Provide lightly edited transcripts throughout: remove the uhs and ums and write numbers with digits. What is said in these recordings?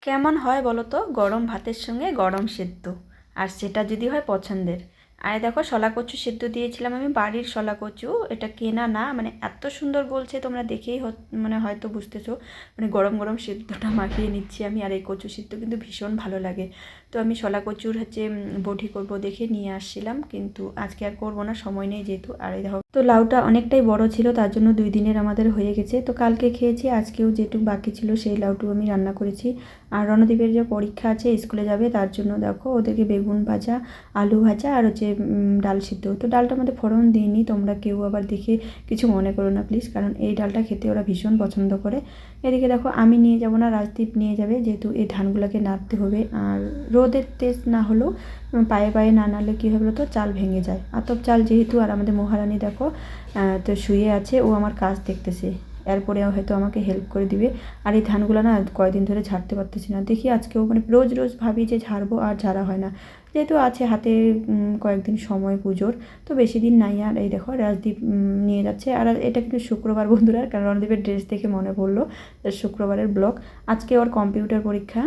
কেমন হয় বলো তো গরম ভাতের সঙ্গে গরম সেদ্ধ, আর সেটা যদি হয় পছন্দের। আর দেখো শলা কচু সেদ্ধ দিয়েছিলাম আমি, বাড়ির শলা কচু, এটা কেনা না। মানে এত সুন্দর বলছে, তোমরা দেখেই মানে হয়তো বুঝতেছো। মানে গরম গরম সেদ্ধটা মাখিয়ে নিচ্ছি আমি। আর এই কচু সেদ্ধ কিন্তু ভীষণ ভালো লাগে। তো আমি শলা কচুর বটি করব দেখে নিয়ে আসছিলাম, কিন্তু আজকে আর করবো না, সময় নেই যেহেতু। আর এই দেখো, তো লাউটা অনেকটাই বড় ছিল, তার জন্য 2 দিনের আমাদের হয়ে গেছে। তো কালকে খেয়েছি, আজকেও যেটুকু বাকি ছিল সেই লাউটু আমি রান্না করেছি। আর রণদীপের যে পরীক্ষা আছে, স্কুলে যাবে, তার জন্য দেখো ওদেরকে বেগুন ভাজা, আলু ভাজা আর ডাল সিদ্ধ। তো ডালটার মধ্যে ফোড়ন দিইনি, তোমরা কেউ আবার দেখে কিছু মনে করো না প্লিজ, কারণ এই ডালটা খেতে ওরা ভীষণ পছন্দ করে। এদিকে দেখো আমি নিয়ে যাব না, রাজদীপ নিয়ে যাবে, যেহেতু এই ধানগুলোকে নাড়তে হবে। আর রোদের তেজ না হলেও পায়ে পায়ে না নাড়লে কী হবে তো চাল ভেঙে যায়, আতপ চাল যেহেতু। আর আমাদের মহারানী দেখো তো শুয়ে আছে, ও আমার কাজ দেখতেছে, এরপরে হয়তো আমাকে হেল্প করে দিবে। আর এই ধানগুলো না কয়েকদিন ধরে ঝাড়তে পারতেছি না, দেখি আজকেও মানে রোজ রোজ ভাবি যে ঝাড়বো, আর ঝাড়া হয় না। যেহেতু আছে হাতে কয়েকদিন সময় পুজোর, তো বেশি দিন নাই। আর এই দেখো রাজদীপ নিয়ে যাচ্ছে। আর এটা কিন্তু শুক্রবার বন্ধুরা, কারণ রণদীপের ড্রেস দেখে মনে পড়লো শুক্রবারের ব্লগ। আজকে ওর কম্পিউটার পরীক্ষা।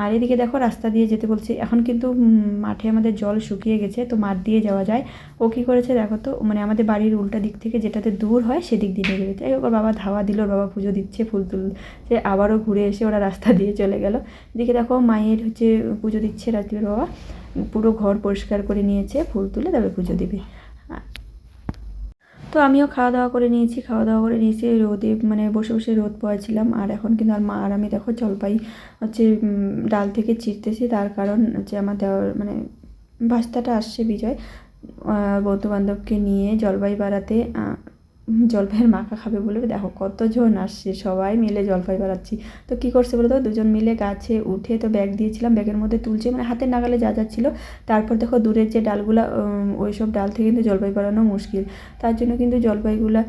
আর এদিকে দেখো রাস্তা দিয়ে যেতে বলছে, এখন কিন্তু মাঠে আমাদের জল শুকিয়ে গেছে, তো মাঠ দিয়ে যাওয়া যায়। ও কী করেছে দেখো তো, মানে আমাদের বাড়ির উল্টা দিক থেকে যেটাতে দূর হয় সেদিক দিয়ে নিয়ে যাবে। তাই ওর বাবা ধাওয়া দিল, ওর বাবা পুজো দিচ্ছে, ফুল তুলছে, আবারও ঘুরে এসে ওরা রাস্তা দিয়ে চলে গেল। এদিকে দেখো মায়ের পুজো দিচ্ছে রাত্রির বাবা, পুরো ঘর পরিষ্কার করে নিয়েছে, ফুল তুলে তবে পুজো দিবে। তো আমিও খাওয়া দাওয়া করে নিয়েছি, রোদে মানে বসে বসে রোদ পোয়াছিলাম। আর এখন কিন্তু আর মা আর আমি দেখো জলপাই ডাল থেকে চিরতেছি। তার কারণ আমার দেওয়ার মানে ভাস্তাটা আসছে বিজয়, বন্ধুবান্ধবকে নিয়ে জলপাই বাড়াতে, জলপাইয়ের মাখা খাবে বলে। দেখো কতজন আসছে, সবাই মিলে জলপাই বাড়াচ্ছি। তো কী করছে বলো তো, দুজন মিলে গাছে উঠে, তো ব্যাগ দিয়েছিলাম, ব্যাগের মধ্যে তুলছে, মানে হাতের নাগালে যা ছিল। তারপর দেখো দূরের যে ডালগুলা, ওই সব ডাল থেকে কিন্তু জলপাই বাড়ানো মুশকিল। তার জন্য কিন্তু জলপাইগুলা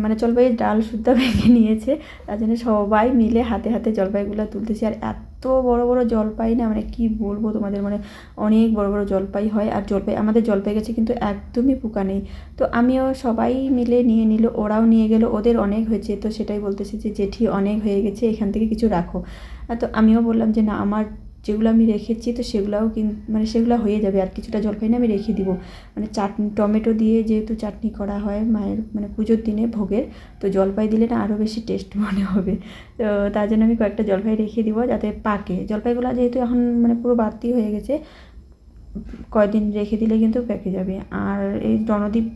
মানে জলপাইয়ের ডাল সুদ্ধা ভেঙে নিয়েছে। তার জন্য সবাই মিলে হাতে হাতে জলপাইগুলা তুলতেছি। আর এত বড় বড় জলপাই না, মানে কি বলবো তোমাদের, মানে অনেক বড় বড় জলপাই হয়। আর আমাদের জলপাই গাছে কিন্তু একদমই পোকা নেই। তো আমিও সবাই মিলে নিয়ে নিল, ওরাও নিয়ে গেল, ওদের অনেক হয়েছে। তো সেটাই বলতেছি যে জেঠি অনেক হয়ে গেছে, এখান থেকে কিছু রাখো। তো আমিও বললাম যে না, আমার যেগুলো আমি রেখেছি তো সেগুলোও মানে সেগুলো হয়ে যাবে, আর কিছুটা জলপাই না আমি রেখে দিব। মানে চাটনি টমেটো দিয়ে যেহেতু চাটনি করা হয় মায়ের মানে পুজোর দিনে ভোগের, তো জলপাই দিলে না আরও বেশি টেস্ট মনে হবে। তো তার জন্য আমি কয়েকটা জলপাই রেখে দিব যাতে পাকে। জলপাইগুলো যেহেতু এখন মানে পুরো বাড়তি হয়ে গেছে, কয়েকদিন রেখে দিলে কিন্তু পেকে যাবে। আর এই রণদীপ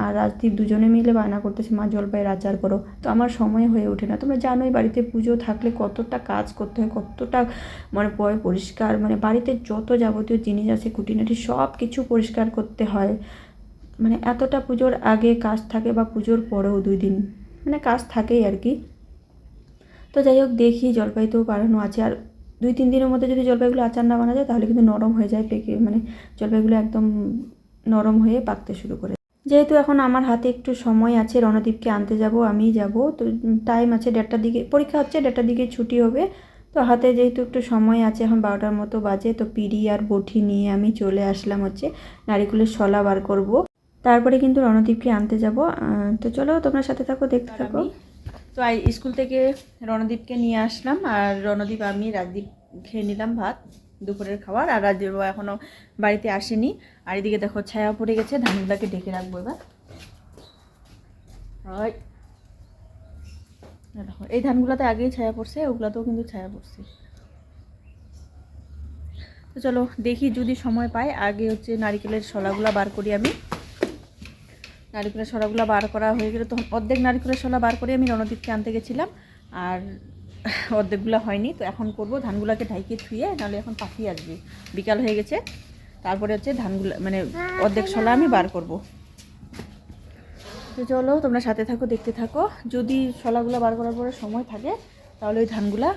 আর রাজদীপ দুজনে মিলে বায়না করতেছে, মা জলপাইয়ের আচার করো। তো আমার সময় হয়ে ওঠে না, তোমরা জানোই বাড়িতে পুজো থাকলে কতটা কাজ করতে হয়, কতটা মানে পরিষ্কার, মানে বাড়িতে যত যাবতীয় জিনিস আছে খুঁটিনাটি সব কিছু পরিষ্কার করতে হয়। মানে এতটা পুজোর আগে কাজ থাকে, বা পুজোর পরেও 2 দিন মানে কাজ থাকেই আর কি। তো যাই হোক, দেখি জলপাই তো বাড়ানো আছে, আর 2-3 দিনের মধ্যে যদি জলপাইগুলো আচার না বানা যায় তাহলে কিন্তু নরম হয়ে যায়, পেকে মানে জলপাইগুলো একদম নরম হয়ে পাকতে শুরু করে। যেহেতু এখন আমার হাতে একটু সময় আছে, রণদীপকে আনতে যাব, আমিই যাব, তো টাইম আছে, 1:30টার দিকে পরীক্ষা হচ্ছে, 1:30টার দিকে ছুটি হবে। তো হাতে যেহেতু একটু সময় আছে, এখন 12টার মতো বাজে, তো পিঁড়ি আর বটি নিয়ে আমি চলে আসলাম নারিকেলের শলা বার করব, তারপরে কিন্তু রণদীপকে আনতে যাব। তো চলো তোমরা সাথে থাকো, দেখতে থাকো। তো স্কুল থেকে রণদীপকে নিয়ে আসলাম, আর রণদীপ আমি রাজদীপ খেয়ে নিলাম ভাত, দুপুরের খাবার। আর রাজদীপ এখনও বাড়িতে আসেনি। আর এদিকে দেখো ছায়া পড়ে গেছে, ধানগুলাকে ডেকে রাখবো এবার। দেখো এই ধানগুলোতে আগেই ছায়া পড়ছে, ওগুলাতেও কিন্তু ছায়া পড়ছে। তো চলো দেখি, যদি সময় পাই আগে নারিকেলের শলাগুলা বার করি আমি। নারিকেলের শলাগুলো বার করা হয়ে গেলে তখন অর্ধেক নারিকেলের শলা বার করে আমি রণদীপকে আনতে গেছিলাম, আর অর্ধেকগুলো হয়নি। তো এখন করব, ধানগুলোকে ঢাইকে ধুয়ে, নাহলে এখন পাখি আসবে, বিকাল হয়ে গেছে। তারপরে ধানগুলো মানে অর্ধেক শলা আমি বার করব। তো চলো তোমরা সাথে থাকো, দেখতে থাকো। যদি শলাগুলো বার করার পরে সময় থাকে তাহলে ওই ধানগুলা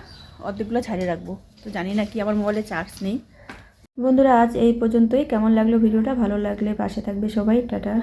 অর্ধেকগুলো ছাড়িয়ে রাখবো। তো জানি না কি, আমার মোবাইলে চার্জ নেই। বন্ধুরা আজ এই পর্যন্তই। কেমন লাগলো ভিডিওটা? ভালো লাগলে পাশে থাকবে সবাই। টাটা।